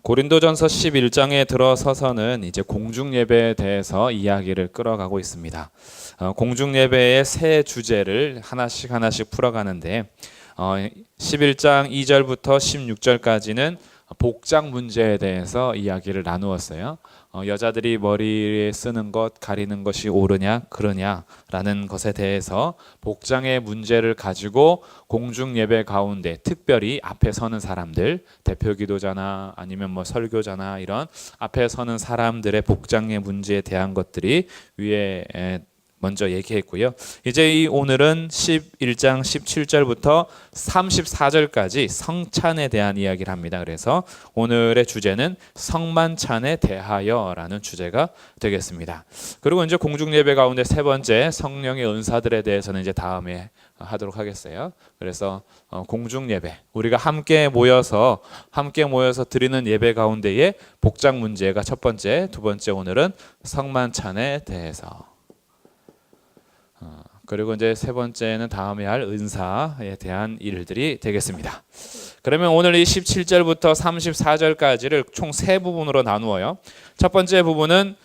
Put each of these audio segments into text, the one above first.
고린도전서 11장에 들어서서는 이제 공중예배에 대해서 이야기를 끌어가고 있습니다. 공중예배의 세 주제를 하나씩 풀어가는데 11장 2절부터 16절까지는 복장 문제에 대해서 이야기를 나누었어요. 여자들이 머리에 쓰는 것, 가리는 것이 옳으냐 그러냐라는 것에 대해서 복장의 문제를 가지고 공중예배 가운데 특별히 앞에 서는 사람들, 대표 기도자나 아니면 설교자나 이런 앞에 서는 사람들의 복장의 문제에 대한 것들이 위에 먼저 얘기했고요. 이제 오늘은 11장 17절부터 34절까지 성찬에 대한 이야기를 합니다. 그래서 오늘의 주제는 성만찬에 대하여라는 주제가 되겠습니다. 그리고 이제 공중예배 가운데 세 번째 성령의 은사들에 대해서는 이제 다음에 하도록 하겠어요. 그래서 공중예배, 우리가 함께 모여서 드리는 예배 가운데의 복장 문제가 첫 번째, 두 번째 오늘은 성만찬에 대해서. 그리고 이제 세 번째는 다음에 할 은사에 대한 일들이 되겠습니다. 그러면 오늘 이 17절부터 34절까지를 총 세 부분으로 나누어요. 첫 번째 부분은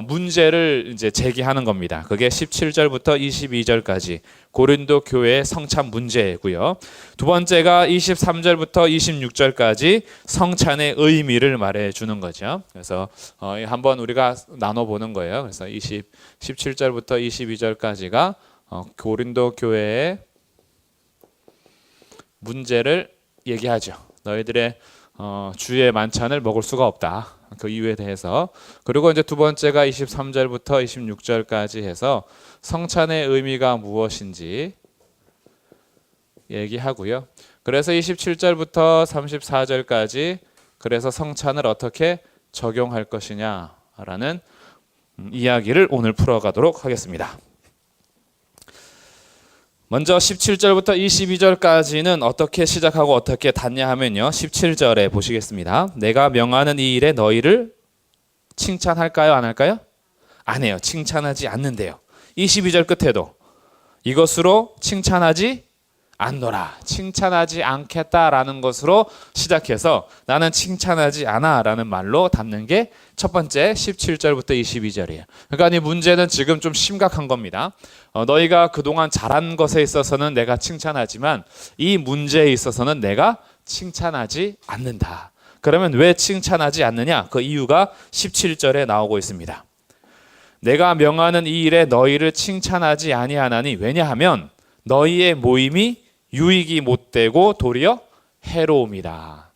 문제를 이제 제기하는 겁니다. 그게 17절부터 22절까지 고린도 교회의 성찬 문제고요. 두 번째가 23절부터 26절까지 성찬의 의미를 말해 주는 거죠. 그래서 한번 우리가 나눠 보는 거예요. 그래서 17절부터 22절까지가 고린도 교회의 문제를 얘기하죠. 너희들의 주의 만찬을 먹을 수가 없다. 그 이유에 대해서. 그리고 이제 두 번째가 23절부터 26절까지 해서 성찬의 의미가 무엇인지 얘기하고요. 그래서 27절부터 34절까지 그래서 성찬을 어떻게 적용할 것이냐라는 이야기를 오늘 풀어가도록 하겠습니다. 먼저 17절부터 22절까지는 어떻게 시작하고 어떻게 닫냐 하면요. 17절에 보시겠습니다. 내가 명하는 이 일에 너희를 칭찬할까요? 안 할까요? 안 해요. 칭찬하지 않는데요. 22절 끝에도 이것으로 칭찬하지 않노라. 칭찬하지 않겠다라는 것으로 시작해서 나는 칭찬하지 않아 라는 말로 닫는 게 첫 번째 17절부터 22절이에요. 그러니까 이 문제는 지금 좀 심각한 겁니다. 너희가 그동안 잘한 것에 있어서는 내가 칭찬하지만 이 문제에 있어서는 내가 칭찬하지 않는다. 그러면 왜 칭찬하지 않느냐? 그 이유가 17절에 나오고 있습니다. 내가 명하는 이 일에 너희를 칭찬하지 아니하나니 왜냐하면 너희의 모임이 유익이 못되고 도리어 해로움이다.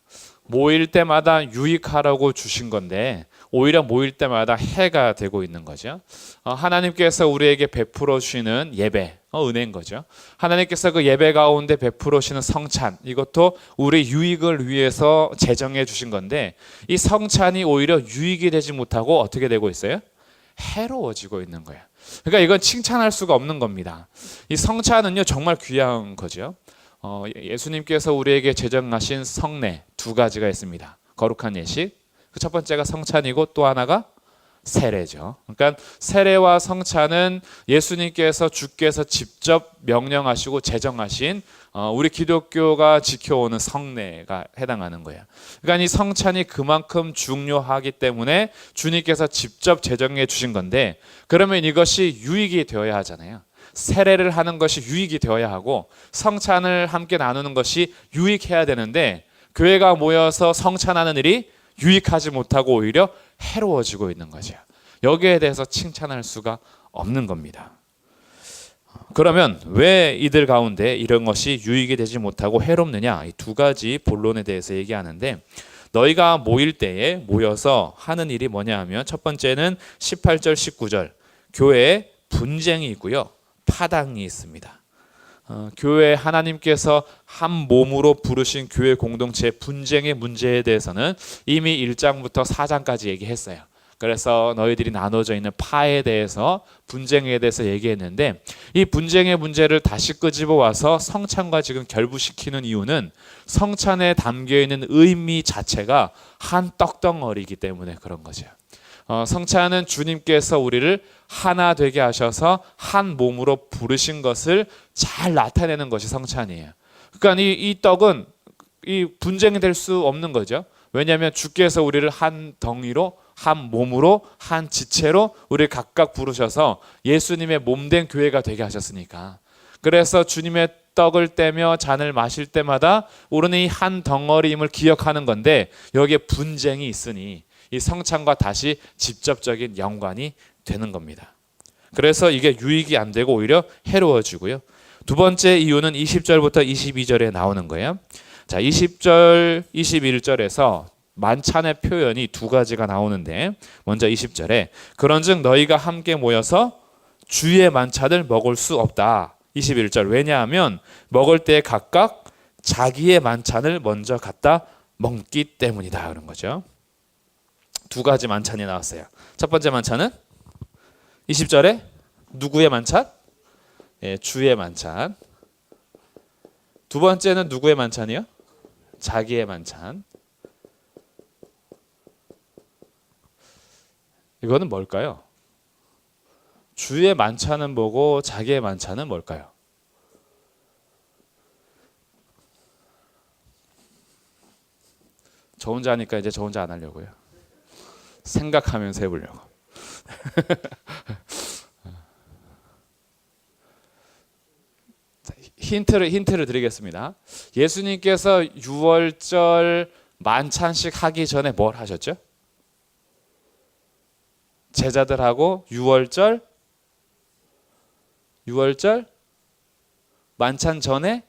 모일 때마다 유익하라고 주신 건데 오히려 모일 때마다 해가 되고 있는 거죠. 하나님께서 우리에게 베풀어 주시는 예배, 은혜인 거죠. 하나님께서 그 예배 가운데 베풀어 주시는 성찬, 이것도 우리 유익을 위해서 제정해 주신 건데 이 성찬이 오히려 유익이 되지 못하고 어떻게 되고 있어요? 해로워지고 있는 거예요. 그러니까 이건 칭찬할 수가 없는 겁니다. 이 성찬은요 정말 귀한 거죠. 예수님께서 우리에게 제정하신 성례 두 가지가 있습니다. 거룩한 예식, 그 첫 번째가 성찬이고 또 하나가 세례죠. 그러니까 세례와 성찬은 예수님께서 주께서 직접 명령하시고 제정하신 우리 기독교가 지켜오는 성례가 해당하는 거예요. 그러니까 이 성찬이 그만큼 중요하기 때문에 주님께서 직접 제정해 주신 건데 그러면 이것이 유익이 되어야 하잖아요. 세례를 하는 것이 유익이 되어야 하고 성찬을 함께 나누는 것이 유익해야 되는데 교회가 모여서 성찬하는 일이 유익하지 못하고 오히려 해로워지고 있는 거죠. 여기에 대해서 칭찬할 수가 없는 겁니다. 그러면 왜 이들 가운데 이런 것이 유익이 되지 못하고 해롭느냐? 이 두 가지 본론에 대해서 얘기하는데 너희가 모일 때에 모여서 하는 일이 뭐냐 하면 첫 번째는 18절 19절 교회에 분쟁이 있고요. 파당이 있습니다. 교회 하나님께서 한 몸으로 부르신 교회 공동체의 분쟁의 문제에 대해서는 이미 1장부터 4장까지 얘기했어요. 그래서 너희들이 나눠져 있는 파에 대해서 분쟁에 대해서 얘기했는데 이 분쟁의 문제를 다시 끄집어 와서 성찬과 지금 결부시키는 이유는 성찬에 담겨있는 의미 자체가 한 떡덩어리이기 때문에 그런 거죠. 성찬은 주님께서 우리를 하나 되게 하셔서 한 몸으로 부르신 것을 잘 나타내는 것이 성찬이에요. 그러니까 이 떡은 이 분쟁이 될 수 없는 거죠. 왜냐하면 주께서 우리를 한 덩이로, 한 몸으로, 한 지체로 우리를 각각 부르셔서 예수님의 몸된 교회가 되게 하셨으니까. 그래서 주님의 떡을 떼며 잔을 마실 때마다 우리는 이 한 덩어리임을 기억하는 건데, 여기에 분쟁이 있으니 이 성찬과 다시 직접적인 연관이 되는 겁니다. 그래서 이게 유익이 안 되고 오히려 해로워지고요. 두 번째 이유는 20절부터 22절에 나오는 거예요. 자, 20절, 21절에서 만찬의 표현이 두 가지가 나오는데, 먼저 20절에 그런즉 너희가 함께 모여서 주의 만찬을 먹을 수 없다. 21절, 왜냐하면 먹을 때 각각 자기의 만찬을 먼저 갖다 먹기 때문이다, 그런 거죠. 두 가지 만찬이 나왔어요. 첫 번째 만찬은 20절에 누구의 만찬? 예, 주의 만찬. 두 번째는 누구의 만찬이요? 자기의 만찬. 이거는 뭘까요? 주의 만찬은 뭐고 자기의 만찬은 뭘까요? 저 혼자 하니까 이제 저 혼자 안 하려고요. 생각하면서 해보려고. 힌트를 드리겠습니다. 예수님께서 유월절 만찬식 하기 전에 뭘 하셨죠? 제자들하고 유월절 만찬 전에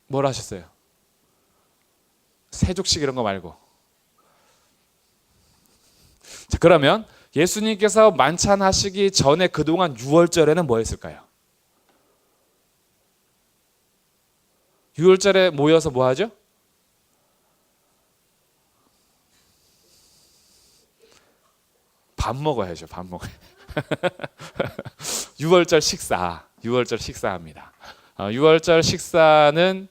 뭘 하셨어요? 세족식 이런 거 말고. 자, 그러면 예수님께서 만찬 하시기 전에 그동안 유월절에는 뭐 했을까요? 유월절에 모여서 뭐 하죠? 밥 먹어야죠. 밥 먹어요. 유월절 식사합니다. 유월절 식사는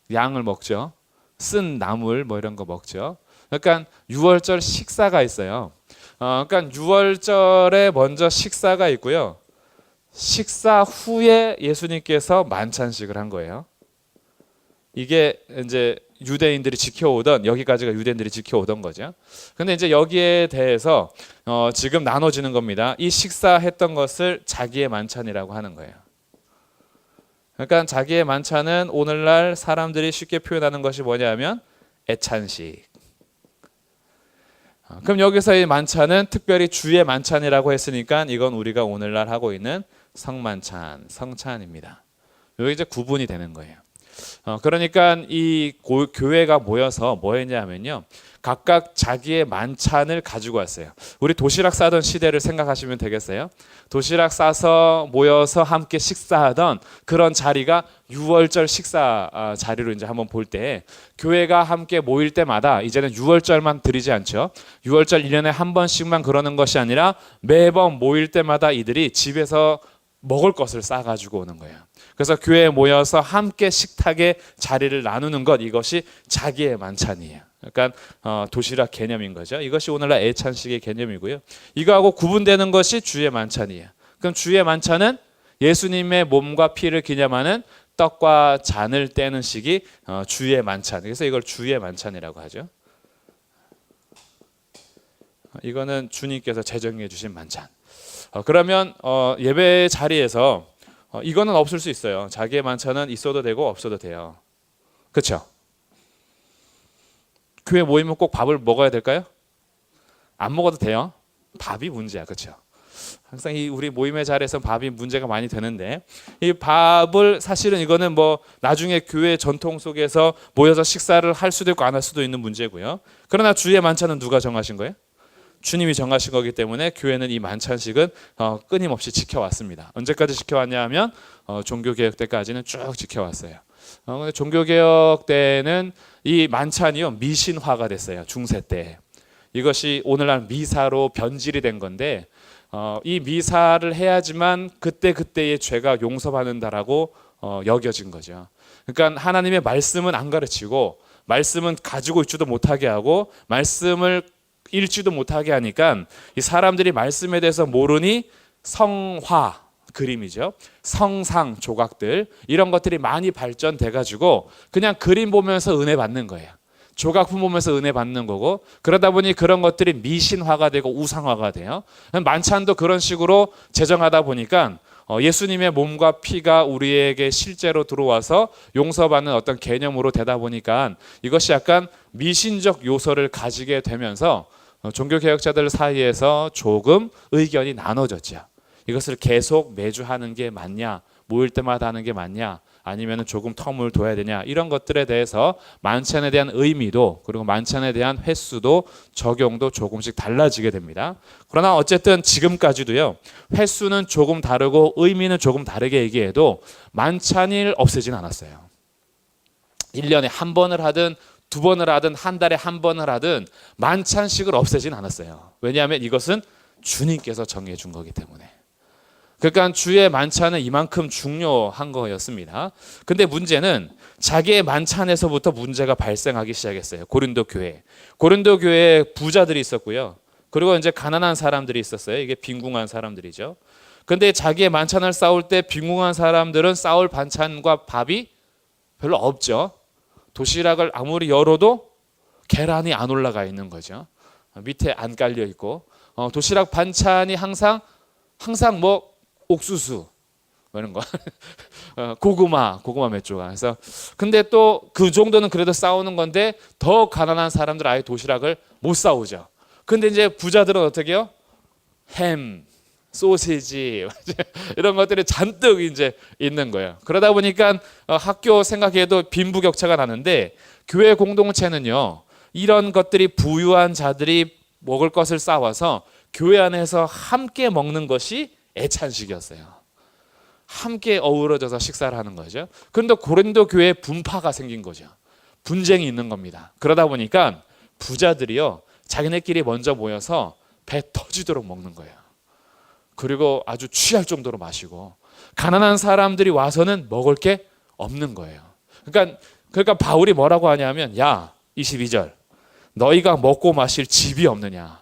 양을 먹죠. 쓴 나물 뭐 이런 거 먹죠. 그러니까 유월절 식사가 있어요. 그러니까 유월절에 먼저 식사가 있고요. 식사 후에 예수님께서 만찬식을 한 거예요. 이게 이제 유대인들이 지켜오던, 여기까지가 유대인들이 지켜오던 거죠. 근데 이제 여기에 대해서 지금 나눠지는 겁니다. 이 식사했던 것을 자기의 만찬이라고 하는 거예요. 그러니까 자기의 만찬은 오늘날 사람들이 쉽게 표현하는 것이 뭐냐면 애찬식. 그럼 여기서 이 만찬은 특별히 주의 만찬이라고 했으니까 이건 우리가 오늘날 하고 있는 성만찬, 성찬입니다. 여기 이제 구분이 되는 거예요. 그러니까 이 교회가 모여서 뭐 했냐면요, 각각 자기의 만찬을 가지고 왔어요. 우리 도시락 싸던 시대를 생각하시면 되겠어요. 도시락 싸서 모여서 함께 식사하던 그런 자리가 유월절 식사 자리로 이제 한번 볼 때, 교회가 함께 모일 때마다 이제는 유월절만 드리지 않죠. 유월절 1년에 한 번씩만 그러는 것이 아니라 매번 모일 때마다 이들이 집에서 먹을 것을 싸가지고 오는 거예요. 그래서 교회에 모여서 함께 식탁에 자리를 나누는 것, 이것이 자기의 만찬이에요. 그러니까 도시락 개념인 거죠. 이것이 오늘날 애찬식의 개념이고요. 이거하고 구분되는 것이 주의 만찬이에요. 그럼 주의 만찬은 예수님의 몸과 피를 기념하는 떡과 잔을 떼는 식이 주의 만찬. 그래서 이걸 주의 만찬이라고 하죠. 이거는 주님께서 제정해 주신 만찬. 그러면 예배 자리에서 이거는 없을 수 있어요. 자기의 만찬은 있어도 되고 없어도 돼요. 그렇죠? 교회 모이면 꼭 밥을 먹어야 될까요? 안 먹어도 돼요. 밥이 문제야, 그렇죠? 항상 이 우리 모임의 자리에서 밥이 문제가 많이 되는데, 이 밥을 사실은 이거는 뭐 나중에 교회 전통 속에서 모여서 식사를 할 수도 있고 안 할 수도 있는 문제고요. 그러나 주의 만찬은 누가 정하신 거예요? 주님이 정하신 거기 때문에 교회는 이 만찬식은 끊임없이 지켜왔습니다. 언제까지 지켜왔냐 하면 종교개혁 때까지는 쭉 지켜왔어요. 근데 종교개혁 때는 이 만찬이요, 미신화가 됐어요. 중세 때. 이것이 오늘날 미사로 변질이 된 건데, 이 미사를 해야지만 그때의 죄가 용서받는다라고 여겨진 거죠. 그러니까 하나님의 말씀은 안 가르치고, 말씀은 가지고 있지도 못하게 하고, 말씀을 읽지도 못하게 하니까 이 사람들이 말씀에 대해서 모르니 성화, 그림이죠. 성상 조각들 이런 것들이 많이 발전돼 가지고 그냥 그림 보면서 은혜 받는 거예요. 조각품 보면서 은혜 받는 거고, 그러다 보니 그런 것들이 미신화가 되고 우상화가 돼요. 만찬도 그런 식으로 제정하다 보니까 예수님의 몸과 피가 우리에게 실제로 들어와서 용서받는 어떤 개념으로 되다 보니까 이것이 약간 미신적 요소를 가지게 되면서 종교개혁자들 사이에서 조금 의견이 나눠졌죠. 이것을 계속 매주 하는 게 맞냐, 모일 때마다 하는 게 맞냐, 아니면 조금 텀을 둬야 되냐, 이런 것들에 대해서 만찬에 대한 의미도 그리고 만찬에 대한 횟수도 적용도 조금씩 달라지게 됩니다. 그러나 어쨌든 지금까지도요, 횟수는 조금 다르고 의미는 조금 다르게 얘기해도 만찬일 없애진 않았어요. 1년에 한 번을 하든 두 번을 하든 한 달에 한 번을 하든 만찬식을 없애진 않았어요. 왜냐하면 이것은 주님께서 정해 준 거기 때문에. 그러니까 주의 만찬은 이만큼 중요한 거였습니다. 근데 문제는 자기의 만찬에서부터 문제가 발생하기 시작했어요. 고린도 교회에 부자들이 있었고요. 그리고 이제 가난한 사람들이 있었어요. 이게 빈궁한 사람들이죠. 근데 자기의 만찬을 싸울 때 빈궁한 사람들은 싸울 반찬과 밥이 별로 없죠. 도시락을 아무리 열어도 계란이 안 올라가 있는 거죠. 밑에 안 깔려 있고, 도시락 반찬이 항상 뭐 옥수수 이런 거 고구마 몇 조각. 그래서 근데 또 그 정도는 그래도 싸우는 건데 더 가난한 사람들 아예 도시락을 못 싸우죠. 근데 이제 부자들은 어떻게 해요? 햄, 소시지 이런 것들이 잔뜩 이제 있는 거예요. 그러다 보니까 학교 생각해도 빈부격차가 나는데, 교회 공동체는요, 이런 것들이 부유한 자들이 먹을 것을 싸와서 교회 안에서 함께 먹는 것이 애찬식이었어요. 함께 어우러져서 식사를 하는 거죠. 그런데 고린도 교회에 분파가 생긴 거죠. 분쟁이 있는 겁니다. 그러다 보니까 부자들이요, 자기네끼리 먼저 모여서 배 터지도록 먹는 거예요. 그리고 아주 취할 정도로 마시고, 가난한 사람들이 와서는 먹을 게 없는 거예요. 그러니까 바울이 뭐라고 하냐면, 야 22절, 너희가 먹고 마실 집이 없느냐?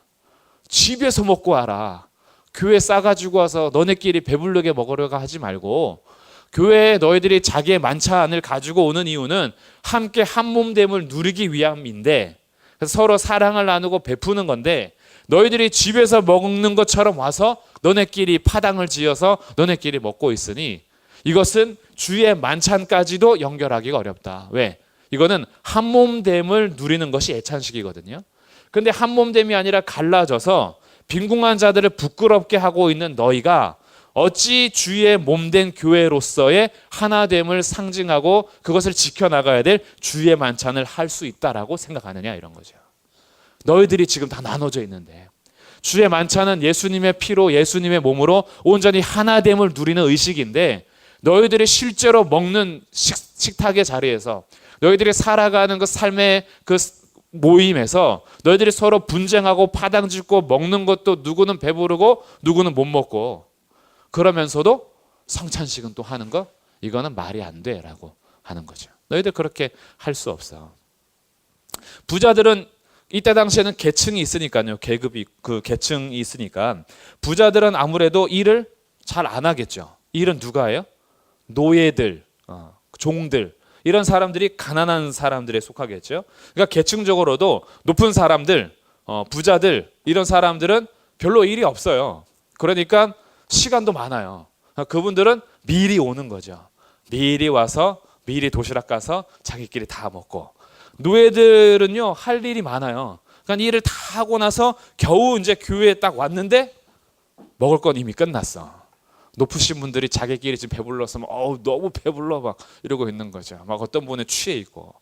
집에서 먹고 와라. 교회 싸가지고 와서 너네끼리 배부르게 먹으려고 하지 말고, 교회에 너희들이 자기의 만찬을 가지고 오는 이유는 함께 한 몸됨을 누리기 위함인데, 그래서 서로 사랑을 나누고 베푸는 건데, 너희들이 집에서 먹는 것처럼 와서 너네끼리 파당을 지어서 너네끼리 먹고 있으니 이것은 주의 만찬까지도 연결하기가 어렵다. 왜? 이거는 한 몸됨을 누리는 것이 애찬식이거든요. 근데 한 몸됨이 아니라 갈라져서 빈궁한 자들을 부끄럽게 하고 있는 너희가 어찌 주의 몸된 교회로서의 하나됨을 상징하고 그것을 지켜나가야 될 주의 만찬을 할 수 있다라고 생각하느냐, 이런 거죠. 너희들이 지금 다 나눠져 있는데, 주의 만찬은 예수님의 피로 예수님의 몸으로 온전히 하나됨을 누리는 의식인데, 너희들이 실제로 먹는 식탁의 자리에서, 너희들이 살아가는 그 삶의 그 모임에서 너희들이 서로 분쟁하고 파당짓고 먹는 것도 누구는 배부르고 누구는 못 먹고, 그러면서도 성찬식은 또 하는 거, 이거는 말이 안 돼라고 하는 거죠. 너희들 그렇게 할 수 없어. 부자들은 이때 당시에는 계층이 있으니까요. 계급이, 그 계층이 있으니까 부자들은 아무래도 일을 잘 안 하겠죠. 일은 누가 해요? 노예들, 종들, 이런 사람들이 가난한 사람들에 속하겠죠. 그러니까 계층적으로도 높은 사람들, 부자들, 이런 사람들은 별로 일이 없어요. 그러니까 시간도 많아요. 그분들은 미리 오는 거죠. 미리 와서 미리 도시락 가서 자기끼리 다 먹고, 노예들은요 할 일이 많아요. 그러니까 일을 다 하고 나서 겨우 이제 교회에 딱 왔는데 먹을 건 이미 끝났어. 높으신 분들이 자기끼리 지금 배불러서 너무 배불러 막 이러고 있는 거죠. 막 어떤 분은 취해 있고.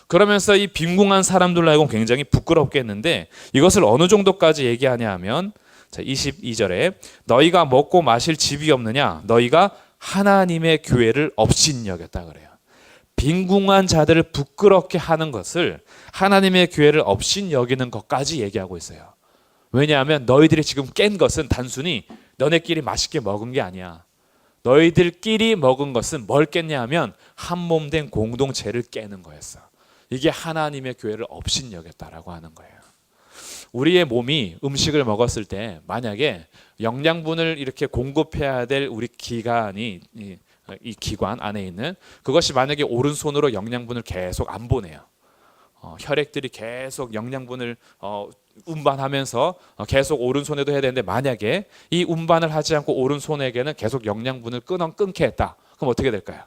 그러면서 이 빈궁한 사람들로 하여금 굉장히 부끄럽게 했는데, 이것을 어느 정도까지 얘기하냐 하면, 자 22절에 너희가 먹고 마실 집이 없느냐? 너희가 하나님의 교회를 업신여겼다 그래요. 빈궁한 자들을 부끄럽게 하는 것을 하나님의 교회를 업신여기는 것까지 얘기하고 있어요. 왜냐하면 너희들이 지금 깬 것은 단순히 너네끼리 맛있게 먹은 게 아니야. 너희들끼리 먹은 것은 뭘 깼냐 하면 한 몸 된 공동체를 깨는 거였어. 이게 하나님의 교회를 업신여겼다라고 하는 거예요. 우리의 몸이 음식을 먹었을 때 만약에 영양분을 이렇게 공급해야 될 우리 기관이 이 기관 안에 있는 그것이 만약에 오른손으로 영양분을 계속 안 보내요. 혈액들이 계속 영양분을 운반하면서 계속 오른손에도 해야 되는데 만약에 이 운반을 하지 않고 오른손에게는 계속 영양분을 끊게 했다. 그럼 어떻게 될까요?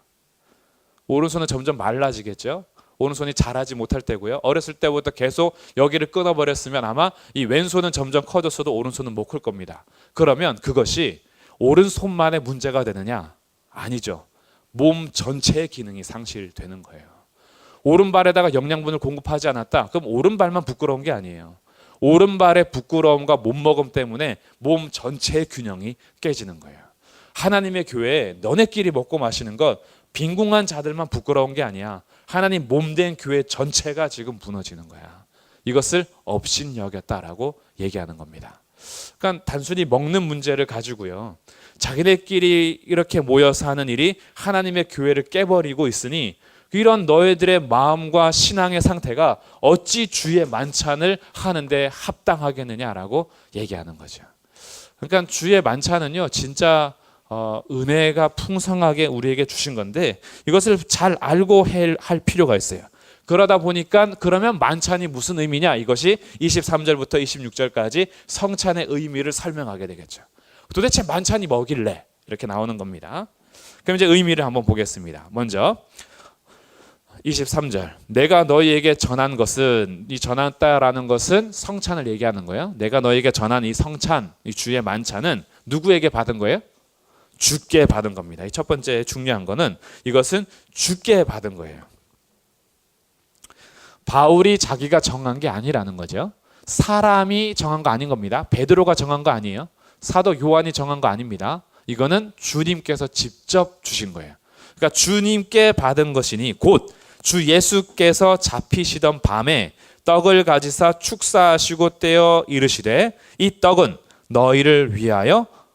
오른손은 점점 말라지겠죠. 오른손이 자라지 못할 때고요. 어렸을 때부터 계속 여기를 끊어버렸으면 아마 이 왼손은 점점 커졌어도 오른손은 못 클 겁니다. 그러면 그것이 오른손만의 문제가 되느냐? 아니죠. 몸 전체의 기능이 상실되는 거예요. 오른발에다가 영양분을 공급하지 않았다. 그럼 오른발만 부끄러운 게 아니에요. 오른발의 부끄러움과 못먹음 때문에 몸 전체의 균형이 깨지는 거예요. 하나님의 교회에 너네끼리 먹고 마시는 것 빈궁한 자들만 부끄러운 게 아니야. 하나님 몸된 교회 전체가 지금 무너지는 거야. 이것을 업신여겼다라고 얘기하는 겁니다. 그러니까 단순히 먹는 문제를 가지고요. 자기네끼리 이렇게 모여서 하는 일이 하나님의 교회를 깨버리고 있으니 이런 너희들의 마음과 신앙의 상태가 어찌 주의 만찬을 하는데 합당하겠느냐라고 얘기하는 거죠. 그러니까 주의 만찬은요, 진짜 은혜가 풍성하게 우리에게 주신 건데 이것을 잘 알고 할 필요가 있어요. 그러다 보니까 그러면 만찬이 무슨 의미냐? 이것이 23절부터 26절까지 성찬의 의미를 설명하게 되겠죠. 도대체 만찬이 뭐길래? 이렇게 나오는 겁니다. 그럼 이제 의미를 한번 보겠습니다. 먼저 23절. 내가 너희에게 전한 것은, 이 전했다라는 것은 성찬을 얘기하는 거예요. 내가 너희에게 전한 이 성찬, 이 주의 만찬은 누구에게 받은 거예요? 주께 받은 겁니다. 이 첫 번째 중요한 거는 이것은 주께 받은 거예요. 바울이 자기가 정한 게 아니라는 거죠. 사람이 정한 거 아닌 겁니다. 베드로가 정한 거 아니에요. 사도 요한이 정한 거 아닙니다. 이거는 주님께서 직접 주신 거예요. 그러니까 주님께 받은 것이니 곧 주 예수께서 잡히시던 밤에 떡을 가지사 축사하시고 떼어 이르시되 이 떡은 너희를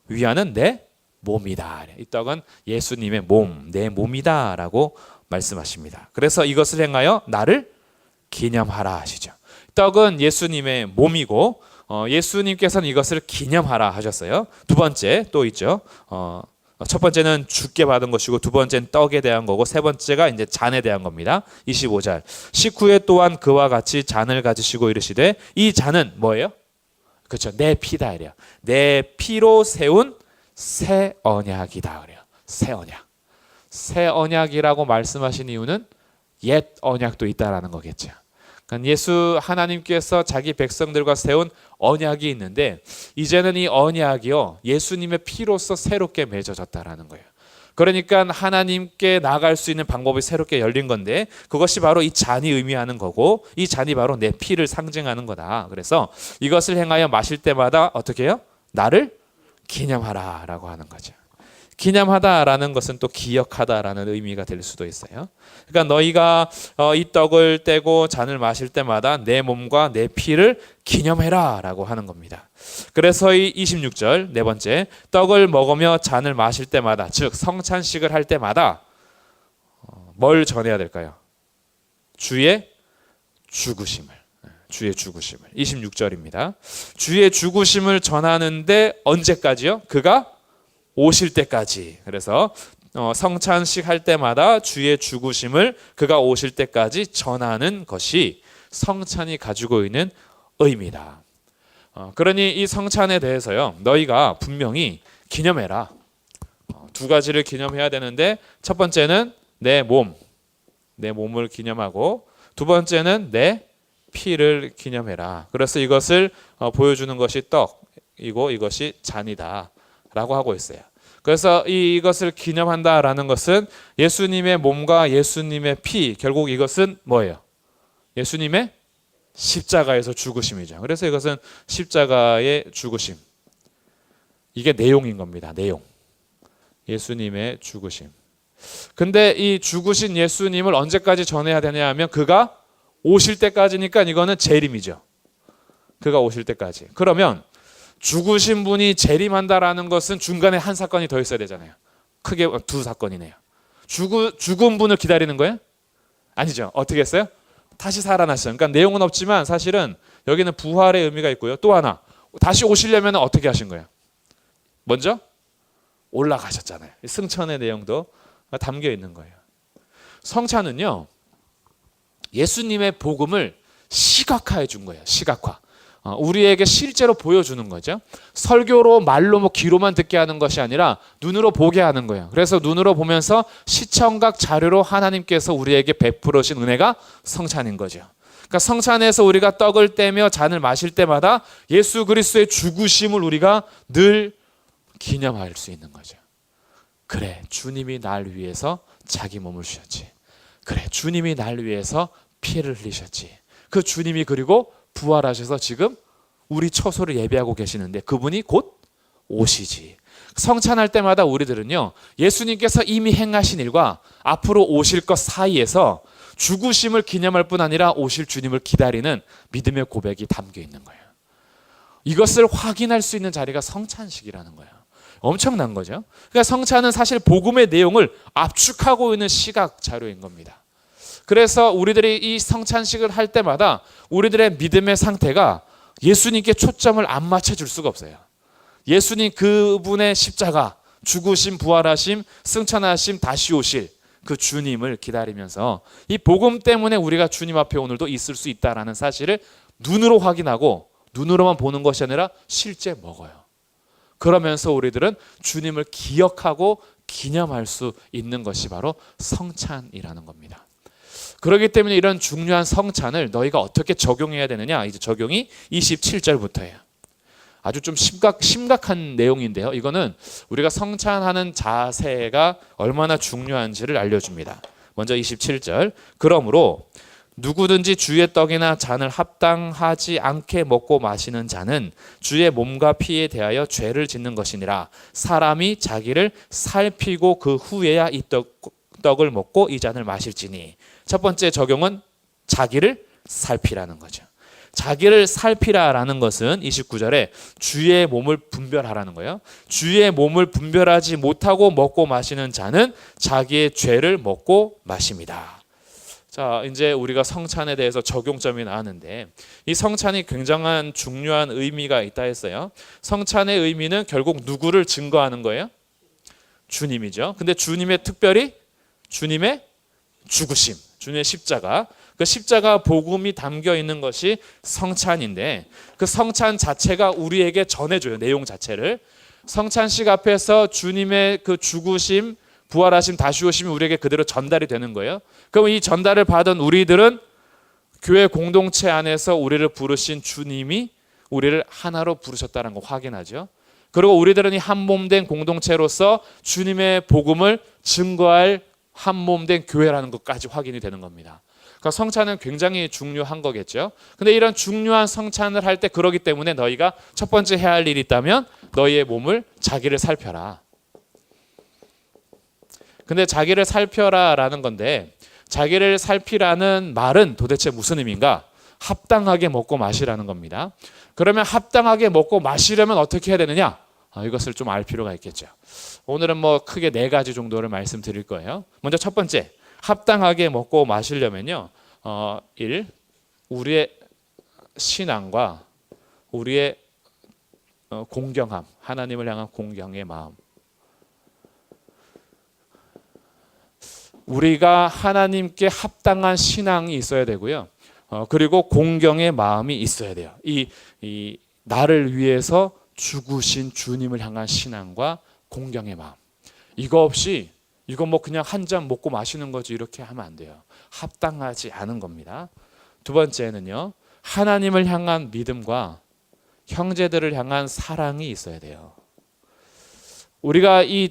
위하는 내 몸이다. 이 떡은 예수님의 몸, 내 몸이다 라고 말씀하십니다. 그래서 이것을 행하여 나를 기념하라 하시죠. 떡은 예수님의 몸이고 예수님께서는 이것을 기념하라 하셨어요. 두 번째 또 있죠. 첫 번째는 주께 받은 것이고 두 번째는 떡에 대한 거고 세 번째가 이제 잔에 대한 겁니다. 25절. 식후에 또한 그와 같이 잔을 가지시고 이르시되 이 잔은 뭐예요? 그렇죠. 내 피다 이래요. 내 피로 세운 새 언약이다 그래요. 새 언약. 새 언약이라고 말씀하신 이유는 옛 언약도 있다라는 거겠죠. 그러니까 예수 하나님께서 자기 백성들과 세운 언약이 있는데 이제는 이 언약이요 예수님의 피로서 새롭게 맺어졌다라는 거예요. 그러니까 하나님께 나아갈 수 있는 방법이 새롭게 열린 건데 그것이 바로 이 잔이 의미하는 거고 이 잔이 바로 내 피를 상징하는 거다. 그래서 이것을 행하여 마실 때마다 어떻게 해요? 나를 기념하라 라고 하는 거죠. 기념하다라는 것은 또 기억하다라는 의미가 될 수도 있어요. 그러니까 너희가 이 떡을 떼고 잔을 마실 때마다 내 몸과 내 피를 기념해라 라고 하는 겁니다. 그래서 이 26절 네 번째 떡을 먹으며 잔을 마실 때마다 즉 성찬식을 할 때마다 뭘 전해야 될까요? 주의 죽으심을 26절입니다. 주의 죽으심을 전하는데 언제까지요? 그가 오실 때까지. 그래서 성찬식 할 때마다 주의 죽으심을 그가 오실 때까지 전하는 것이 성찬이 가지고 있는 의미다. 그러니 이 성찬에 대해서요 너희가 분명히 기념해라. 두 가지를 기념해야 되는데 첫 번째는 내 몸을 기념하고 두 번째는 내 피를 기념해라. 그래서 이것을 보여주는 것이 떡이고 이것이 잔이다 라고 하고 있어요. 그래서 이것을 기념한다라는 것은 예수님의 몸과 예수님의 피, 결국 이것은 뭐예요? 예수님의 십자가에서 죽으심이죠. 그래서 이것은 십자가의 죽으심. 이게 내용인 겁니다. 내용. 예수님의 죽으심. 근데 이 죽으신 예수님을 언제까지 전해야 되냐 하면 그가 오실 때까지니까 이거는 재림이죠. 그가 오실 때까지. 그러면 죽으신 분이 재림한다라는 것은 중간에 한 사건이 더 있어야 되잖아요. 크게 두 사건이네요. 죽은 분을 기다리는 거예요? 아니죠. 어떻게 했어요? 다시 살아났어요. 그러니까 내용은 없지만 사실은 여기는 부활의 의미가 있고요. 또 하나, 다시 오시려면 어떻게 하신 거예요? 먼저 올라가셨잖아요. 승천의 내용도 담겨 있는 거예요. 성찬은요, 예수님의 복음을 시각화해 준 거예요. 시각화. 우리에게 실제로 보여주는 거죠. 설교로 말로 귀로만 듣게 하는 것이 아니라 눈으로 보게 하는 거예요. 그래서 눈으로 보면서 시청각 자료로 하나님께서 우리에게 베풀으신 은혜가 성찬인 거죠. 그러니까 성찬에서 우리가 떡을 떼며 잔을 마실 때마다 예수 그리스도의 죽으심을 우리가 늘 기념할 수 있는 거죠. 그래, 주님이 날 위해서 자기 몸을 주셨지. 그래, 주님이 날 위해서 피를 흘리셨지. 그 주님이 그리고 부활하셔서 지금 우리 처소를 예배하고 계시는데 그분이 곧 오시지. 성찬할 때마다 우리들은요, 예수님께서 이미 행하신 일과 앞으로 오실 것 사이에서 죽으심을 기념할 뿐 아니라 오실 주님을 기다리는 믿음의 고백이 담겨 있는 거예요. 이것을 확인할 수 있는 자리가 성찬식이라는 거예요. 엄청난 거죠. 그러니까 성찬은 사실 복음의 내용을 압축하고 있는 시각 자료인 겁니다. 그래서 우리들이 이 성찬식을 할 때마다 우리들의 믿음의 상태가 예수님께 초점을 안 맞춰줄 수가 없어요. 예수님 그분의 십자가, 죽으심, 부활하심, 승천하심, 다시 오실 그 주님을 기다리면서 이 복음 때문에 우리가 주님 앞에 오늘도 있을 수 있다는 사실을 눈으로 확인하고 눈으로만 보는 것이 아니라 실제 먹어요. 그러면서 우리들은 주님을 기억하고 기념할 수 있는 것이 바로 성찬이라는 겁니다. 그렇기 때문에 이런 중요한 성찬을 너희가 어떻게 적용해야 되느냐, 이제 적용이 27절부터예요. 아주 좀 심각한 내용인데요. 이거는 우리가 성찬하는 자세가 얼마나 중요한지를 알려줍니다. 먼저 27절. 그러므로 누구든지 주의 떡이나 잔을 합당하지 않게 먹고 마시는 자는 주의 몸과 피에 대하여 죄를 짓는 것이니라. 사람이 자기를 살피고 그 후에야 이 떡을 먹고 이 잔을 마실지니. 첫 번째 적용은 자기를 살피라는 거죠. 자기를 살피라라는 것은 29절에 주의 몸을 분별하라는 거예요. 주의 몸을 분별하지 못하고 먹고 마시는 자는 자기의 죄를 먹고 마십니다. 자, 이제 우리가 성찬에 대해서 적용점이 나왔는데 이 성찬이 굉장한 중요한 의미가 있다 했어요. 성찬의 의미는 결국 누구를 증거하는 거예요? 주님이죠. 근데 주님의 특별히 주님의 죽으심, 주님의 십자가, 그 십자가 복음이 담겨 있는 것이 성찬인데 그 성찬 자체가 우리에게 전해줘요. 내용 자체를. 성찬식 앞에서 주님의 그 죽으심, 부활하심, 다시 오심이 우리에게 그대로 전달이 되는 거예요. 그럼 이 전달을 받은 우리들은 교회 공동체 안에서 우리를 부르신 주님이 우리를 하나로 부르셨다는 거 확인하죠. 그리고 우리들은 이 한 몸 된 공동체로서 주님의 복음을 증거할 한 몸 된 교회라는 것까지 확인이 되는 겁니다. 그러니까 성찬은 굉장히 중요한 거겠죠. 근데 이런 중요한 성찬을 할 때 그러기 때문에 너희가 첫 번째 해야 할 일이 있다면 너희의 몸을 자기를 살펴라. 근데 자기를 살펴라라는 건데 자기를 살피라는 말은 도대체 무슨 의미인가? 합당하게 먹고 마시라는 겁니다. 그러면 합당하게 먹고 마시려면 어떻게 해야 되느냐? 이것을 좀 알 필요가 있겠죠. 오늘은 크게 4가지 정도를 말씀드릴 거예요. 먼저 첫 번째, 합당하게 먹고 마시려면요. 1. 우리의 신앙과 우리의 공경함, 하나님을 향한 공경의 마음. 우리가 하나님께 합당한 신앙이 있어야 되고요. 그리고 공경의 마음이 있어야 돼요. 이 나를 위해서 죽으신 주님을 향한 신앙과 공경의 마음. 이거 없이 이거 그냥 한 잔 먹고 마시는 거지 이렇게 하면 안 돼요. 합당하지 않은 겁니다. 두 번째는요. 하나님을 향한 믿음과 형제들을 향한 사랑이 있어야 돼요. 우리가 이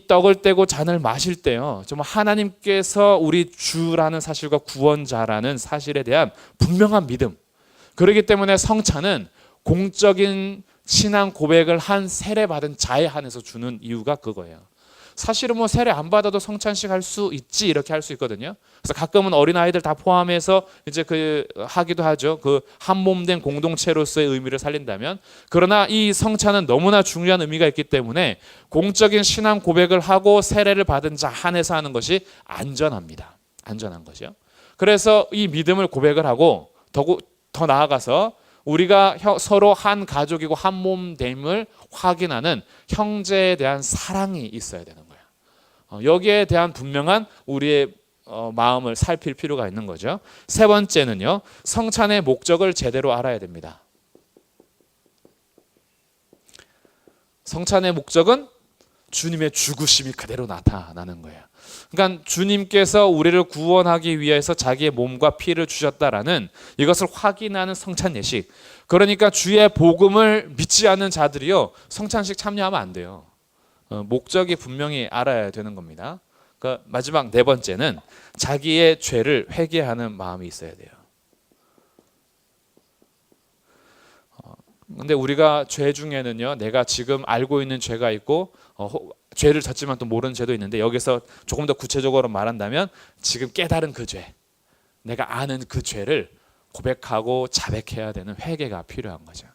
떡을 떼고 잔을 마실 때요. 정말 하나님께서 우리 주라는 사실과 구원자라는 사실에 대한 분명한 믿음. 그렇기 때문에 성찬은 공적인 신앙 고백을 한 세례받은 자에 한해서 주는 이유가 그거예요. 사실은 세례 안 받아도 성찬식 할 수 있지 이렇게 할 수 있거든요. 그래서 가끔은 어린아이들 다 포함해서 이제 하기도 하죠. 그 한 몸 된 공동체로서의 의미를 살린다면. 그러나 이 성찬은 너무나 중요한 의미가 있기 때문에 공적인 신앙 고백을 하고 세례를 받은 자 한해서 하는 것이 안전합니다. 안전한 거죠. 그래서 이 믿음을 고백을 하고 더 나아가서 우리가 서로 한 가족이고 한 몸됨을 확인하는 형제에 대한 사랑이 있어야 되는 거예요. 여기에 대한 분명한 우리의 마음을 살필 필요가 있는 거죠. 세 번째는요, 성찬의 목적을 제대로 알아야 됩니다. 성찬의 목적은 주님의 죽으심이 그대로 나타나는 거예요. 그러니까 주님께서 우리를 구원하기 위해서 자기의 몸과 피를 주셨다라는 이것을 확인하는 성찬 예식. 그러니까 주의 복음을 믿지 않는 자들이요, 성찬식 참여하면 안 돼요. 목적이 분명히 알아야 되는 겁니다. 그러니까 마지막 네 번째는 자기의 죄를 회개하는 마음이 있어야 돼요. 근데 우리가 죄 중에는요, 내가 지금 알고 있는 죄가 있고 죄를 졌지만 또 모르는 죄도 있는데, 여기서 조금 더 구체적으로 말한다면 지금 깨달은 그 죄, 내가 아는 그 죄를 고백하고 자백해야 되는 회개가 필요한 거죠.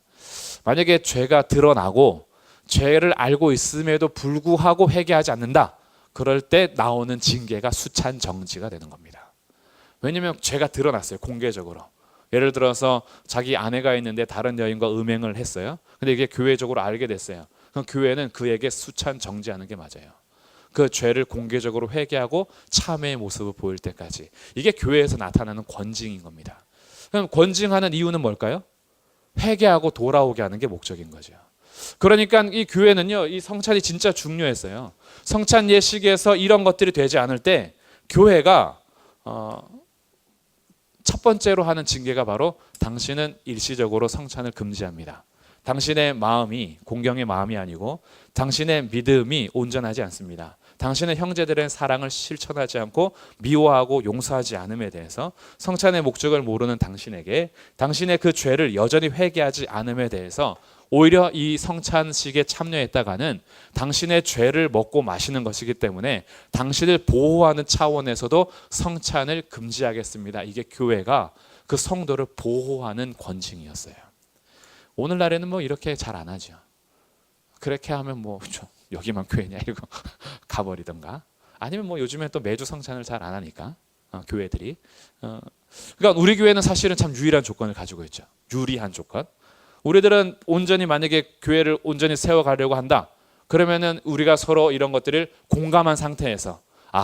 만약에 죄가 드러나고 죄를 알고 있음에도 불구하고 회개하지 않는다, 그럴 때 나오는 징계가 수찬 정지가 되는 겁니다. 왜냐하면 죄가 드러났어요, 공개적으로. 예를 들어서 자기 아내가 있는데 다른 여인과 음행을 했어요. 근데 이게 교회적으로 알게 됐어요. 그럼 교회는 그에게 수찬 정지하는 게 맞아요. 그 죄를 공개적으로 회개하고 참회의 모습을 보일 때까지. 이게 교회에서 나타나는 권징인 겁니다. 그럼 권징하는 이유는 뭘까요? 회개하고 돌아오게 하는 게 목적인 거죠. 그러니까 이 교회는요, 이 성찬이 진짜 중요했어요. 성찬 예식에서 이런 것들이 되지 않을 때 교회가 첫 번째로 하는 징계가 바로 당신은 일시적으로 성찬을 금지합니다. 당신의 마음이 공경의 마음이 아니고 당신의 믿음이 온전하지 않습니다. 당신의 형제들의 사랑을 실천하지 않고 미워하고 용서하지 않음에 대해서, 성찬의 목적을 모르는 당신에게 당신의 그 죄를 여전히 회개하지 않음에 대해서 오히려 이 성찬식에 참여했다가는 당신의 죄를 먹고 마시는 것이기 때문에 당신을 보호하는 차원에서도 성찬을 금지하겠습니다. 이게 교회가 그 성도를 보호하는 권징이었어요. 오늘날에는 뭐 이렇게 잘 안 하죠. 그렇게 하면 뭐 여기만 교회냐 이러고 가버리던가, 아니면 뭐 요즘에 또 매주 성찬을 잘 안 하니까 교회들이. 그러니까 우리 교회는 사실은 참 유일한 조건을 가지고 있죠. 유리한 조건. 우리들은 온전히 만약에 교회를 온전히 세워가려고 한다, 그러면은 우리가 서로 이런 것들을 공감한 상태에서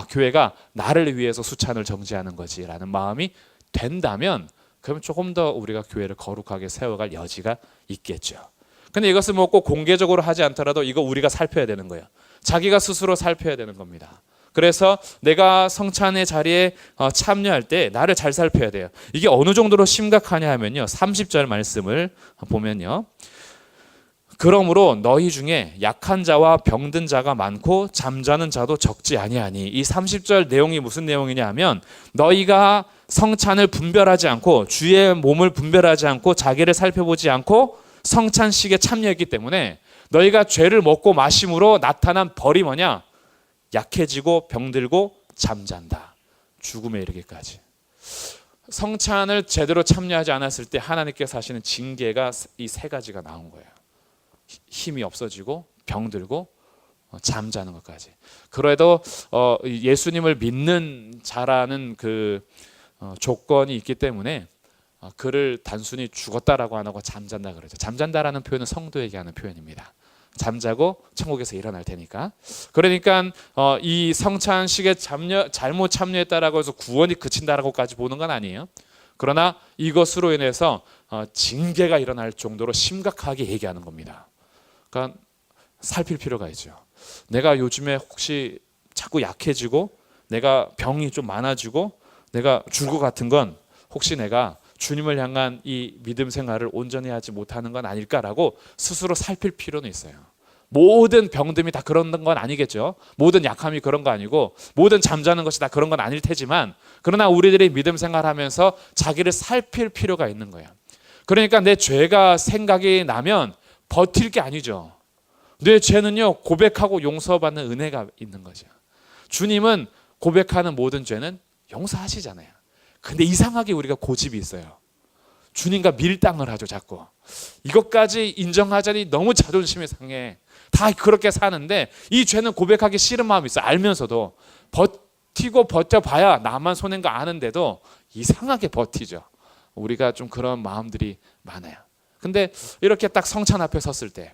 교회가 나를 위해서 수찬을 정지하는 거지라는 마음이 된다면, 그러면 조금 더 우리가 교회를 거룩하게 세워갈 여지가 있겠죠. 근데 이것을 뭐 꼭 공개적으로 하지 않더라도 이거 우리가 살펴야 되는 거예요. 자기가 스스로 살펴야 되는 겁니다. 그래서 내가 성찬의 자리에 참여할 때 나를 잘 살펴야 돼요. 이게 어느 정도로 심각하냐 하면요, 30절 말씀을 보면요, 그러므로 너희 중에 약한 자와 병든 자가 많고 잠자는 자도 적지 아니하니. 이 30절 내용이 무슨 내용이냐 하면, 너희가 성찬을 분별하지 않고 주의 몸을 분별하지 않고 자기를 살펴보지 않고 성찬식에 참여했기 때문에 너희가 죄를 먹고 마심으로 나타난 벌이 뭐냐? 약해지고 병들고 잠잔다. 죽음에 이르기까지. 성찬을 제대로 참여하지 않았을 때 하나님께서 하시는 징계가 이 세 가지가 나온 거예요. 힘이 없어지고 병들고 잠자는 것까지. 그래도 예수님을 믿는 자라는 그 조건이 있기 때문에 그를 단순히 죽었다라고 안 하고 잠잔다 그러죠. 잠잔다라는 표현은 성도에게 하는 표현입니다. 잠자고 천국에서 일어날 테니까. 그러니까 이 성찬식에 잘못 참여했다라고 해서 구원이 그친다라고까지 보는 건 아니에요. 그러나 이것으로 인해서 징계가 일어날 정도로 심각하게 얘기하는 겁니다. 그러니까 살필 필요가 있죠. 내가 요즘에 혹시 자꾸 약해지고 내가 병이 좀 많아지고 내가 죽을 것 같은 건 혹시 내가 주님을 향한 이 믿음 생활을 온전히 하지 못하는 건 아닐까라고 스스로 살필 필요는 있어요. 모든 병듦이 다 그런 건 아니겠죠. 모든 약함이 그런 거 아니고 모든 잠자는 것이 다 그런 건 아닐 테지만, 그러나 우리들이 믿음 생활하면서 자기를 살필 필요가 있는 거예요. 그러니까 내 죄가 생각이 나면 버틸 게 아니죠. 내 죄는요, 고백하고 용서받는 은혜가 있는 거죠. 주님은 고백하는 모든 죄는 용서하시잖아요. 근데 이상하게 우리가 고집이 있어요. 주님과 밀당을 하죠, 자꾸. 이것까지 인정하자니 너무 자존심이 상해. 다 그렇게 사는데 이 죄는 고백하기 싫은 마음이 있어요. 알면서도 버티고 버텨봐야 나만 손해인 거 아는데도 이상하게 버티죠. 우리가 좀 그런 마음들이 많아요. 근데 이렇게 딱 성찬 앞에 섰을 때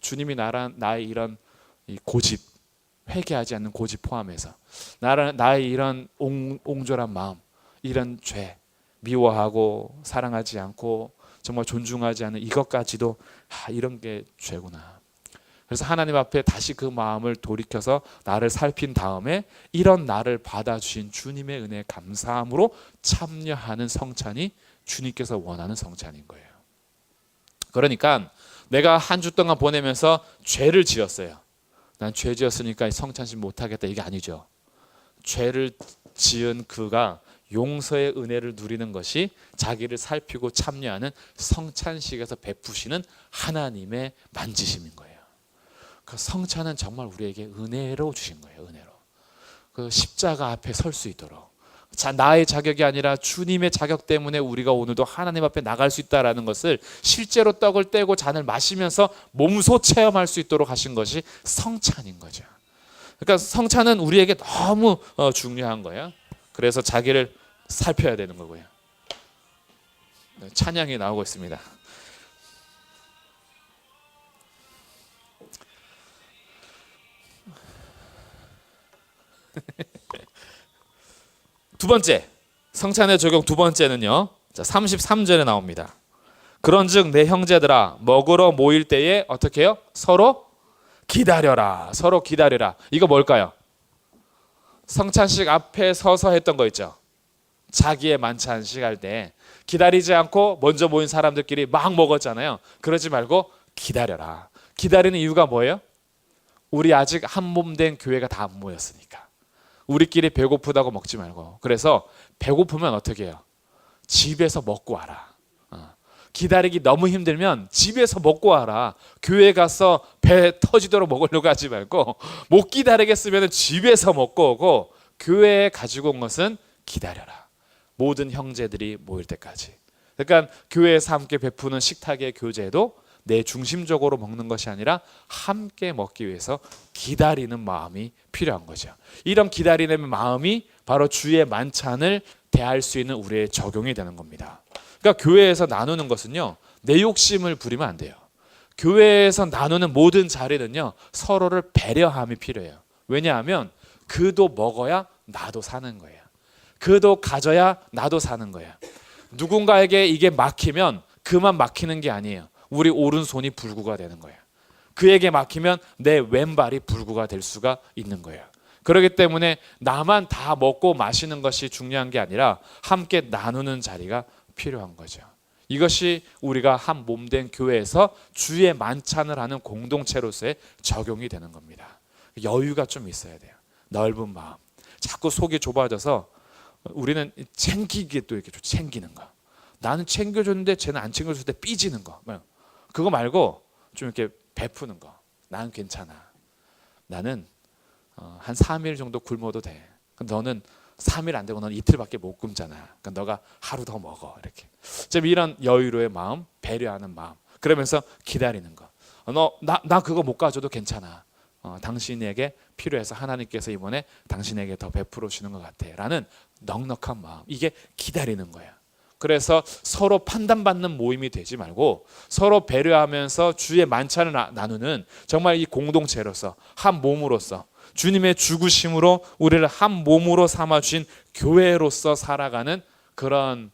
주님이 나의 이런 이 고집, 회개하지 않는 고집 포함해서 나의 이런 옹졸한 마음, 이런 죄, 미워하고 사랑하지 않고 정말 존중하지 않는 이것까지도 이런 게 죄구나. 그래서 하나님 앞에 다시 그 마음을 돌이켜서 나를 살핀 다음에 이런 나를 받아주신 주님의 은혜에 감사함으로 참여하는 성찬이 주님께서 원하는 성찬인 거예요. 그러니까 내가 한 주 동안 보내면서 죄를 지었어요. 난 죄 지었으니까 성찬식 못하겠다, 이게 아니죠. 죄를 지은 그가 용서의 은혜를 누리는 것이 자기를 살피고 참여하는 성찬식에서 베푸시는 하나님의 만지심인 거예요. 그 성찬은 정말 우리에게 은혜로 주신 거예요. 은혜로. 그 십자가 앞에 설 수 있도록. 나의 자격이 아니라 주님의 자격 때문에 우리가 오늘도 하나님 앞에 나갈 수 있다는 것을 실제로 떡을 떼고 잔을 마시면서 몸소 체험할 수 있도록 하신 것이 성찬인 거죠. 그러니까 성찬은 우리에게 너무 중요한 거예요. 그래서 자기를 살펴야 되는 거고요. 찬양이 나오고 있습니다. 두 번째, 성찬의 적용 두 번째는요. 33절에 나옵니다. 그런즉 내 형제들아 먹으러 모일 때에 어떻게 해요? 서로 기다려라. 서로 기다려라. 이거 뭘까요? 성찬식 앞에 서서 했던 거 있죠. 자기의 만찬식 할 때 기다리지 않고 먼저 모인 사람들끼리 막 먹었잖아요. 그러지 말고 기다려라. 기다리는 이유가 뭐예요? 우리 아직 한 몸 된 교회가 다 안 모였으니까. 우리끼리 배고프다고 먹지 말고. 그래서 배고프면 어떻게 해요? 집에서 먹고 와라. 기다리기 너무 힘들면 집에서 먹고 와라. 교회 가서 배 터지도록 먹으려고 하지 말고 못 기다리겠으면 집에서 먹고 오고, 교회에 가지고 온 것은 기다려라. 모든 형제들이 모일 때까지. 그러니까 교회에서 함께 베푸는 식탁의 교제도 내 중심적으로 먹는 것이 아니라 함께 먹기 위해서 기다리는 마음이 필요한 거죠. 이런 기다리는 마음이 바로 주의 만찬을 대할 수 있는 우리의 적용이 되는 겁니다. 그러니까 교회에서 나누는 것은요, 내 욕심을 부리면 안 돼요. 교회에서 나누는 모든 자리는요, 서로를 배려함이 필요해요. 왜냐하면 그도 먹어야 나도 사는 거예요. 그도 가져야 나도 사는 거예요. 누군가에게 이게 막히면 그만 막히는 게 아니에요. 우리 오른손이 불구가 되는 거예요. 그에게 막히면 내 왼발이 불구가 될 수가 있는 거예요. 그렇기 때문에 나만 다 먹고 마시는 것이 중요한 게 아니라 함께 나누는 자리가 필요한 거죠. 이것이 우리가 한 몸된 교회에서 주의 만찬을 하는 공동체로서의 적용이 되는 겁니다. 여유가 좀 있어야 돼요. 넓은 마음. 자꾸 속이 좁아져서 우리는 챙기기에 또 이렇게 챙기는 거. 나는 챙겨줬는데 쟤는 안 챙겨줄 때 삐지는 거. 그거 말고 좀 이렇게 베푸는 거. 나는 괜찮아. 나는 한 3일 정도 굶어도 돼. 너는 3일 안 되고 너는 이틀밖에 못 굶잖아. 그러니까 너가 하루 더 먹어. 이렇게. 좀 이런 여유로의 마음, 배려하는 마음. 그러면서 기다리는 거. 나 그거 못 가져도 괜찮아. 당신에게 필요해서 하나님께서 이번에 당신에게 더 베풀어 주는 것 같아. 라는 넉넉한 마음. 이게 기다리는 거야. 그래서 서로 판단받는 모임이 되지 말고 서로 배려하면서 주의 만찬을 나누는 정말 이 공동체로서 한 몸으로서 주님의 죽으심으로 우리를 한 몸으로 삼아주신 교회로서 살아가는 그런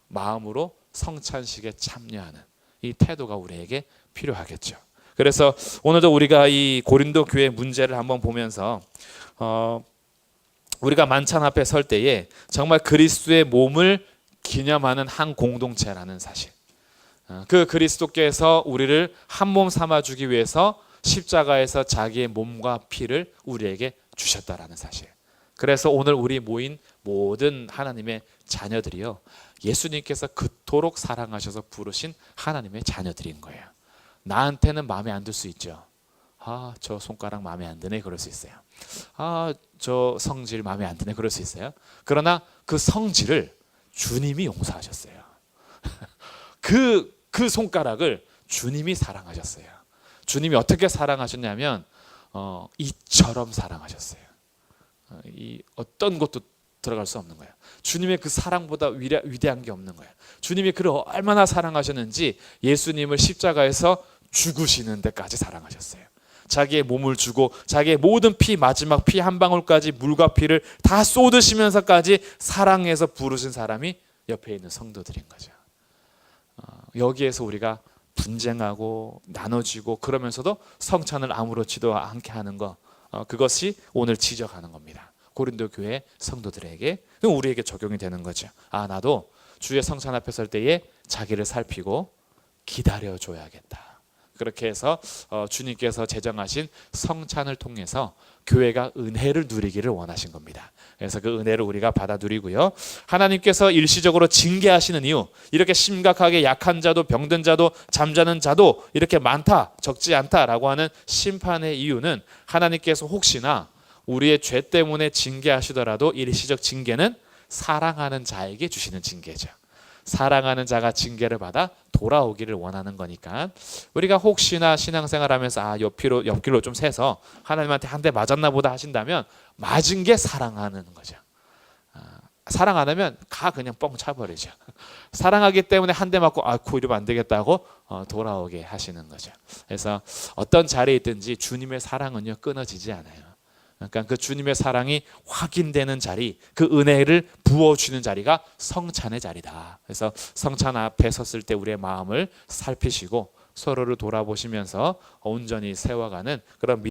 마음으로 성찬식에 참여하는 이 태도가 우리에게 필요하겠죠. 그래서 오늘도 우리가 이 고린도 교회 문제를 한번 보면서 우리가 만찬 앞에 설 때에 정말 그리스도의 몸을 기념하는 한 공동체라는 사실. 그 그리스도께서 우리를 한 몸 삼아주기 위해서 십자가에서 자기의 몸과 피를 우리에게 주셨다라는 사실. 그래서 오늘 우리 모인 모든 하나님의 자녀들이요, 예수님께서 그토록 사랑하셔서 부르신 하나님의 자녀들인 거예요. 나한테는 마음에 안 들 수 있죠. 저 손가락 마음에 안 드네, 그럴 수 있어요. 저 성질 마음에 안 드네, 그럴 수 있어요. 그러나 그 성질을 주님이 용서하셨어요. 그 손가락을 주님이 사랑하셨어요. 주님이 어떻게 사랑하셨냐면 이처럼 사랑하셨어요. 이 어떤 것도 들어갈 수 없는 거예요. 주님의 그 사랑보다 위대한 게 없는 거예요. 주님이 그를 얼마나 사랑하셨는지 예수님을 십자가에서 죽으시는 데까지 사랑하셨어요. 자기의 몸을 주고 자기의 모든 피, 마지막 피 한 방울까지, 물과 피를 다 쏟으시면서까지 사랑해서 부르신 사람이 옆에 있는 성도들인 거죠. 여기에서 우리가 분쟁하고 나눠지고 그러면서도 성찬을 아무렇지도 않게 하는 거, 그것이 오늘 지적하는 겁니다. 고린도 교회 성도들에게, 우리에게 적용이 되는 거죠. 나도 주의 성찬 앞에 설 때에 자기를 살피고 기다려줘야겠다. 그렇게 해서 주님께서 제정하신 성찬을 통해서 교회가 은혜를 누리기를 원하신 겁니다. 그래서 그 은혜를 우리가 받아 누리고요. 하나님께서 일시적으로 징계하시는 이유, 이렇게 심각하게 약한 자도 병든 자도 잠자는 자도 이렇게 많다, 적지 않다라고 하는 심판의 이유는 하나님께서 혹시나 우리의 죄 때문에 징계하시더라도 일시적 징계는 사랑하는 자에게 주시는 징계죠. 사랑하는 자가 징계를 받아 돌아오기를 원하는 거니까, 우리가 혹시나 신앙생활하면서 옆길로 좀 새서 하나님한테 한 대 맞았나 보다 하신다면, 맞은 게 사랑하는 거죠. 사랑 안 하면 그냥 뻥 차버리죠. 사랑하기 때문에 한 대 맞고 이러면 안 되겠다고 돌아오게 하시는 거죠. 그래서 어떤 자리에 있든지 주님의 사랑은요 끊어지지 않아요. 그러니까 그 주님의 사랑이 확인되는 자리, 그 은혜를 부어주는 자리가 성찬의 자리다. 그래서 성찬 앞에 섰을 때 우리의 마음을 살피시고 서로를 돌아보시면서 온전히 세워가는 그런